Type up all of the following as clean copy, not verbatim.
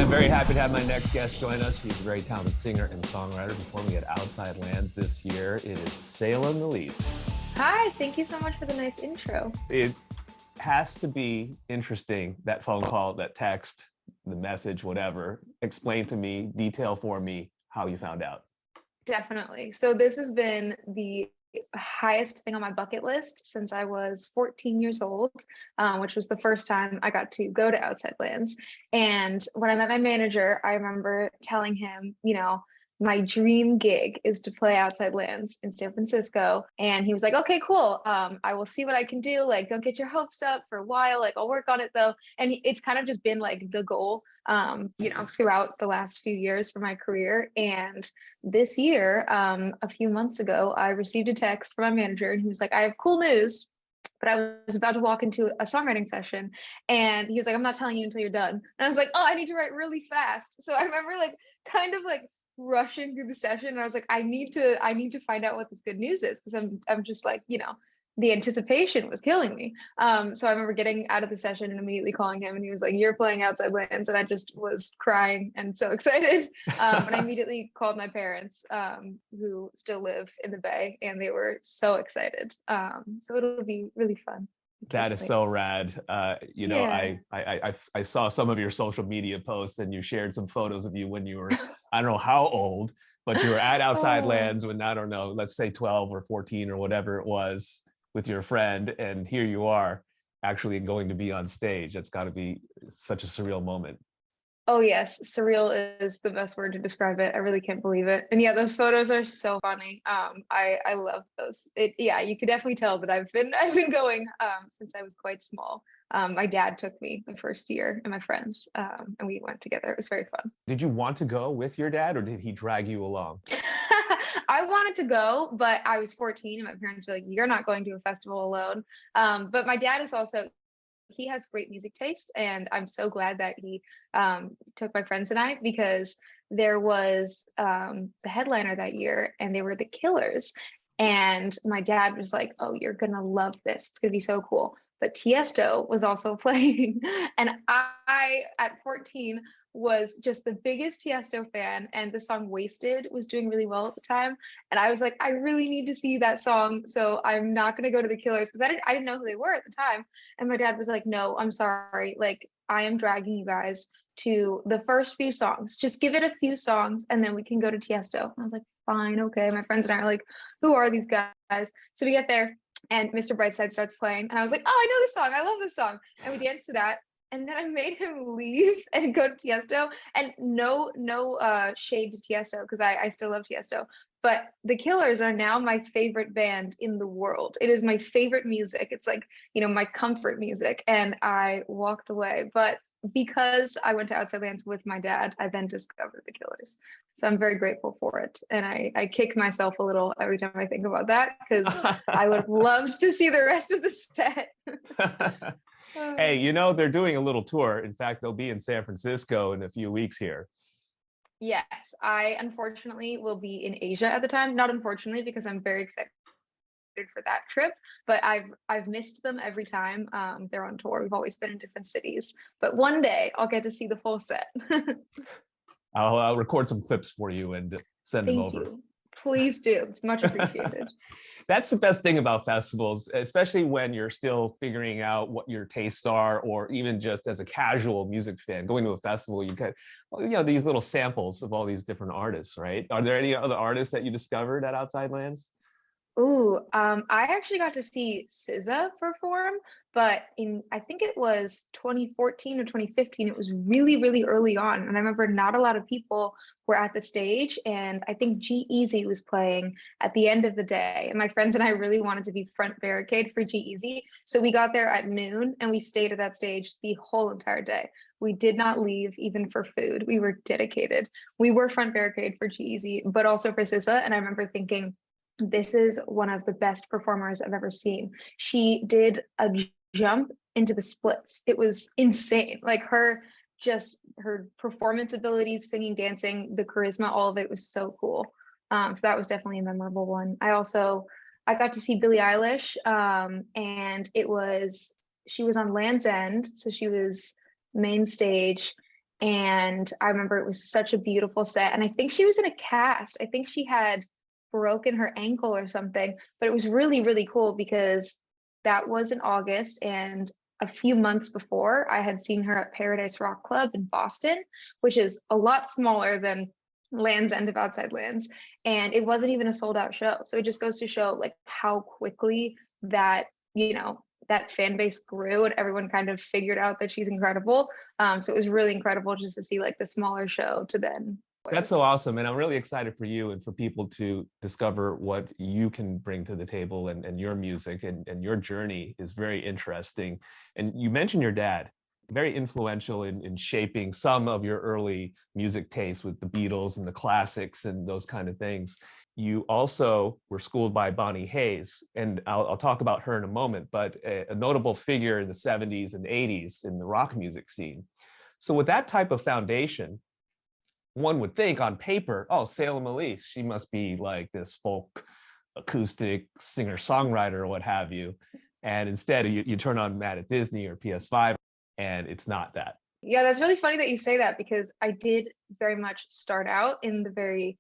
I'm very happy to have my next guest join us. She's a very talented singer and songwriter performing at Outside Lands this year. It is Salem Ilese. Hi, thank you so much for the nice intro. It has to be interesting, that phone call, that text, the message, whatever. Explain to me, detail for me how you found out. Definitely. So this has been the highest thing on my bucket list since I was 14 years old, which was the first time I got to go to Outside Lands. And when I met my manager, I remember telling him, my dream gig is to play Outside Lands in San Francisco. And he was like, okay, cool. I will see what I can do. Like, don't get your hopes up for a while. Like, I'll work on it though. And it's kind of just been like the goal, throughout the last few years for my career. And this year, a few months ago, I received a text from my manager and he was like, I have cool news. But I was about to walk into a songwriting session and he was like, I'm not telling you until you're done. And I was like, oh, I need to write really fast. So I remember kind of rushing through the session and I was like, I need to find out what this good news is because I'm just the anticipation was killing me. So I remember getting out of the session and immediately calling him and he was like, you're playing Outside Lands, and I just was crying and so excited. And I immediately called my parents, who still live in the Bay, and they were so excited. So it'll be really fun. That is so rad. Yeah. I saw some of your social media posts and you shared some photos of you when you were, I don't know how old, but you were at Outside Lands when, I don't know, let's say 12 or 14 or whatever it was with your friend. And here you are actually going to be on stage. That's got to be such a surreal moment. Oh yes, surreal is the best word to describe it. I really can't believe it. And yeah, those photos are so funny. I love those. You could definitely tell that I've been going since I was quite small. My dad took me the first year and my friends, and we went together. It was very fun. Did you want to go with your dad or did he drag you along? I wanted to go, but I was 14 and my parents were like, you're not going to a festival alone. But my dad is also, he has great music taste, and I'm so glad that he took my friends and I, because there was the headliner that year and they were the Killers, and my dad was like, oh, you're gonna love this, it's gonna be so cool. But Tiesto was also playing and I at 14 was just the biggest Tiesto fan, and the song Wasted was doing really well at the time, and I was like, I really need to see that song, so I'm not going to go to the Killers because I didn't know who they were at the time. And my dad was like, no, I'm sorry, like I am dragging you guys to the first few songs, just give it a few songs and then we can go to Tiesto. And I was like, fine, okay. My friends and I are like, who are these guys? So we get there and Mr. Brightside starts playing and I was like, oh, I know this song, I love this song, and we danced to that. And then I made him leave and go to Tiesto. And no shade to Tiesto, because I still love Tiesto. But the Killers are now my favorite band in the world. It is my favorite music. It's like, my comfort music. And I walked away. But because I went to Outside Lands with my dad, I then discovered the Killers. So I'm very grateful for it. And I kick myself a little every time I think about that, because I would have loved to see the rest of the set. Hey, they're doing a little tour. In fact, they'll be in San Francisco in a few weeks here. Yes, I unfortunately will be in Asia at the time. Not unfortunately, because I'm very excited for that trip, but I've missed them every time they're on tour. We've always been in different cities, but one day I'll get to see the full set. I'll record some clips for you and send them over. Thank you. Please do. It's much appreciated. That's the best thing about festivals, especially when you're still figuring out what your tastes are, or even just as a casual music fan, going to a festival, you get, these little samples of all these different artists, right? Are there any other artists that you discovered at Outside Lands? Ooh, I actually got to see SZA perform, but I think it was 2014 or 2015. It was really, really early on. And I remember not a lot of people were at the stage. And I think G-Eazy was playing at the end of the day. And my friends and I really wanted to be front barricade for G-Eazy. So we got there at noon and we stayed at that stage the whole entire day. We did not leave even for food. We were dedicated. We were front barricade for G-Eazy, but also for SZA. And I remember thinking, this is one of the best performers I've ever seen. She did a jump into the splits. It was insane. Like her performance abilities, singing, dancing, the charisma, all of it was so cool. So that was definitely a memorable one. I got to see Billie Eilish, and she was on Land's End, so she was main stage, And I remember it was such a beautiful set. And I think she was in a cast. I think she had broken her ankle or something, but it was really, really cool because that was in August. And a few months before, I had seen her at Paradise Rock Club in Boston, which is a lot smaller than Land's End of Outside Lands. And it wasn't even a sold out show. So it just goes to show like how quickly that, that fan base grew and everyone kind of figured out that she's incredible. So it was really incredible just to see like the smaller show to then. That's so awesome. And I'm really excited for you and for people to discover what you can bring to the table, and your music and your journey is very interesting. And you mentioned your dad, very influential in shaping some of your early music tastes with the Beatles and the classics and those kind of things. You also were schooled by Bonnie Hayes, and I'll talk about her in a moment, but a notable figure in the 70s and 80s in the rock music scene. So with that type of foundation, one would think on paper, oh, Salem Ilese, she must be like this folk acoustic singer-songwriter or what have you. And instead you turn on Mad at Disney or PS5 and it's not that. Yeah, that's really funny that you say that because I did very much start out in the very,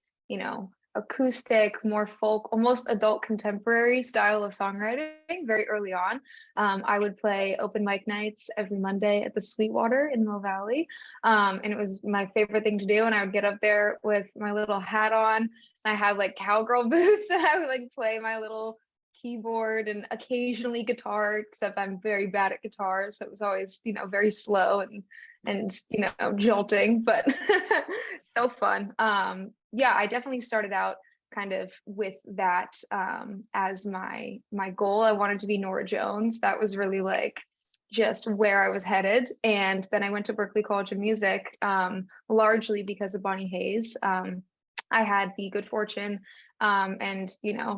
acoustic, more folk, almost adult contemporary style of songwriting very early on. I would play open mic nights every Monday at the Sweetwater in Mill Valley. And it was my favorite thing to do. And I would get up there with my little hat on. And I had like cowgirl boots and I would like play my little keyboard and occasionally guitar, except I'm very bad at guitar. So it was always, very slow and jolting, but so fun. Yeah, I definitely started out kind of with that as my goal. I wanted to be Norah Jones. That was really like just where I was headed. And then I went to Berklee College of Music, largely because of Bonnie Hayes. I had the good fortune and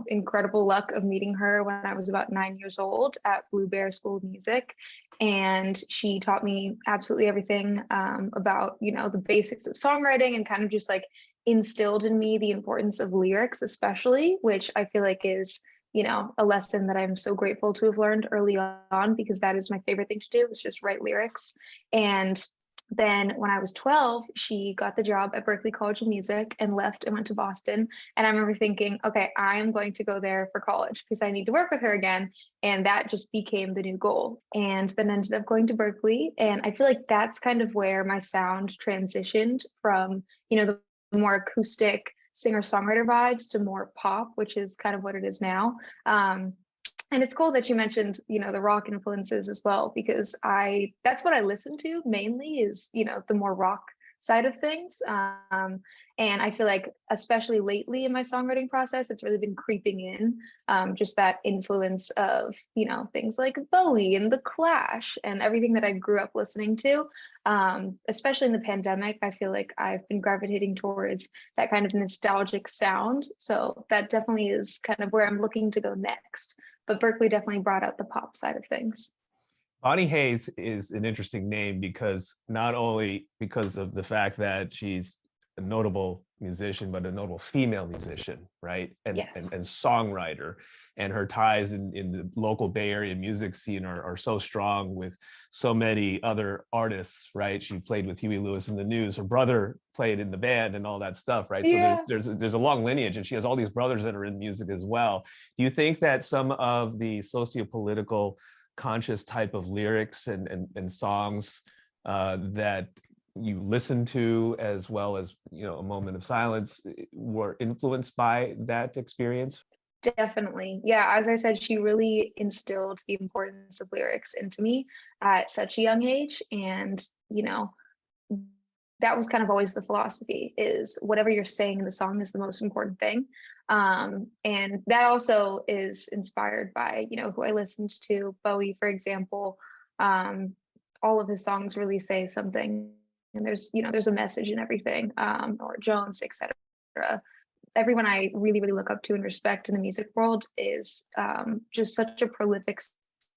incredible luck of meeting her when I was about 9 years old at Blue Bear School of Music. And she taught me absolutely everything about, the basics of songwriting and kind of just like instilled in me the importance of lyrics, especially, which I feel like is, a lesson that I'm so grateful to have learned early on, because that is my favorite thing to do, is just write lyrics. And then when I was 12, she got the job at Berklee College of Music and left and went to Boston. And I remember thinking, okay, I am going to go there for college because I need to work with her again. And that just became the new goal. And then ended up going to Berklee. And I feel like that's kind of where my sound transitioned from, the more acoustic singer-songwriter vibes to more pop, which is kind of what it is now. And it's cool that you mentioned, the rock influences as well, because that's what I listen to mainly is, the more rock side of things. And I feel like, especially lately in my songwriting process, it's really been creeping in, just that influence of, things like Bowie and The Clash and everything that I grew up listening to. Especially in the pandemic, I feel like I've been gravitating towards that kind of nostalgic sound. So that definitely is kind of where I'm looking to go next. But Berklee definitely brought out the pop side of things. Bonnie Hayes is an interesting name because not only because of the fact that she's a notable musician, but a notable female musician, right? And, Yes. and songwriter. And her ties in the local Bay Area music scene are so strong with so many other artists, right? She played with Huey Lewis and the News. Her brother played in the band and all that stuff, right? Yeah. So there's a long lineage, and she has all these brothers that are in music as well. Do you think that some of the socio-political conscious type of lyrics and songs that you listen to, as well as, A Moment of Silence, were influenced by that experience? Definitely. Yeah, as I said, she really instilled the importance of lyrics into me at such a young age. And, that was kind of always the philosophy, is whatever you're saying in the song is the most important thing. And that also is inspired by, who I listened to. Bowie, for example, all of his songs really say something. And there's a message in everything, Norah Jones, etc. Everyone I really, really look up to and respect in the music world is just such a prolific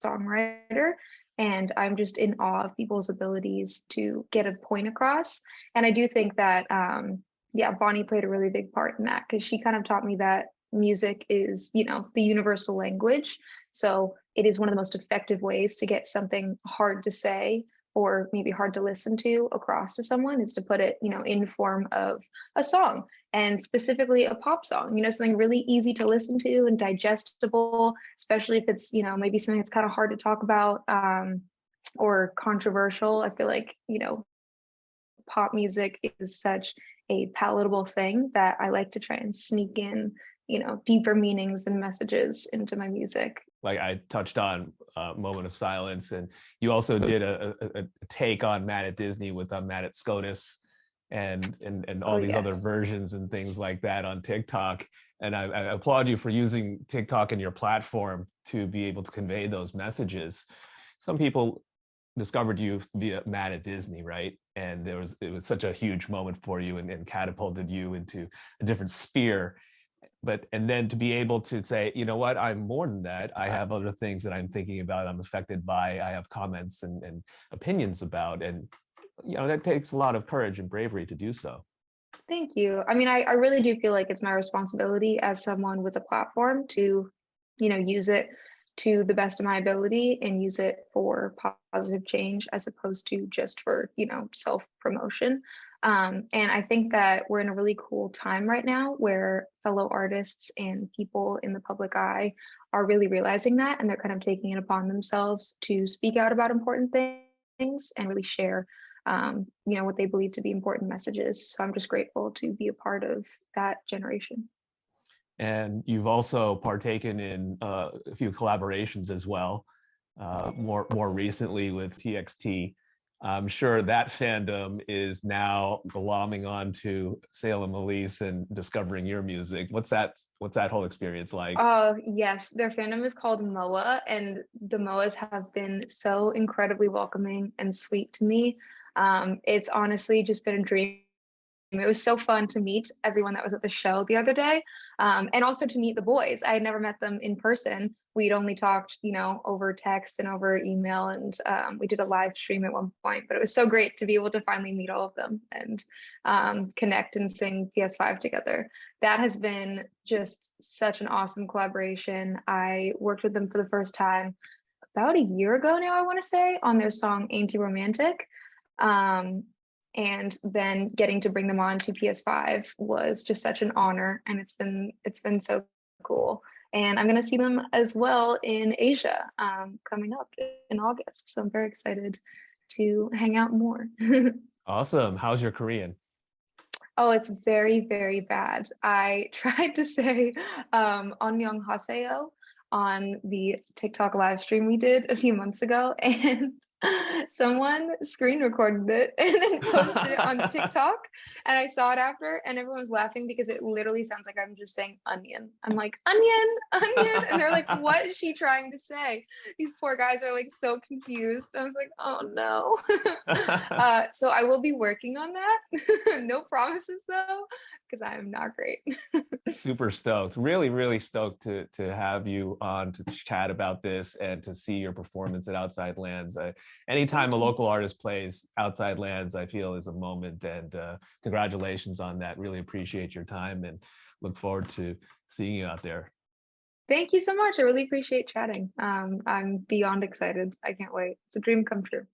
songwriter. And I'm just in awe of people's abilities to get a point across. And I do think that, Bonnie played a really big part in that, because she kind of taught me that music is, the universal language. So it is one of the most effective ways to get something hard to say or maybe hard to listen to across to someone is to put it, in form of a song, and specifically a pop song, something really easy to listen to and digestible, especially if it's, maybe something that's kind of hard to talk about, or controversial. I feel like, pop music is such a palatable thing that I like to try and sneak in, deeper meanings and messages into my music. Like I touched on Moment of Silence, and you also did a take on Mad at Disney with Mad at SCOTUS and all these other Yes. versions and things like that on TikTok. And I applaud you for using TikTok and your platform to be able to convey those messages. Some people discovered you via Mad at Disney, right? And it was such a huge moment for you, and catapulted you into a different sphere. And then to be able to say, you know what, I'm more than that. I have other things that I'm thinking about, I'm affected by, I have comments and opinions about. And that takes a lot of courage and bravery to do so. Thank you. I mean, I really do feel like it's my responsibility as someone with a platform to, use it to the best of my ability and use it for positive change as opposed to just for, self promotion. And I think that we're in a really cool time right now where fellow artists and people in the public eye are really realizing that, and they're kind of taking it upon themselves to speak out about important things and really share, what they believe to be important messages. So I'm just grateful to be a part of that generation. And you've also partaken in a few collaborations as well, more recently with TXT. I'm sure that fandom is now glomming on to Salem Ilese and discovering your music. What's that whole experience like? Oh, yes. Their fandom is called MOA, and the MOAs have been so incredibly welcoming and sweet to me. It's honestly just been a dream. It was so fun to meet everyone that was at the show the other day, and also to meet the boys. I had never met them in person. We'd only talked, over text and over email, and we did a live stream at one point. But it was so great to be able to finally meet all of them and connect and sing PS5 together. That has been just such an awesome collaboration. I worked with them for the first time about a year ago now, I want to say, on their song Ain't You Romantic. And then getting to bring them on to PS5 was just such an honor, and it's been so cool. And I'm going to see them as well in Asia, coming up in August. So I'm very excited to hang out more. Awesome. How's your Korean? Oh, it's very, very bad. I tried to say "annyeonghaseyo" on the TikTok live stream we did a few months ago, and someone screen recorded it and then posted it on TikTok. And I saw it after, and everyone was laughing because it literally sounds like I'm just saying onion. I'm like, onion, onion. And they're like, what is she trying to say? These poor guys are like so confused. I was like, oh no. So I will be working on that. No promises though, because I am not great. Super stoked. Really, really stoked to have you on to chat about this and to see your performance at Outside Lands. Anytime a local artist plays Outside Lands, I feel is a moment, and congratulations on that. Really appreciate your time and look forward to seeing you out there. Thank you so much. I really appreciate chatting. I'm beyond excited. I can't wait. It's a dream come true.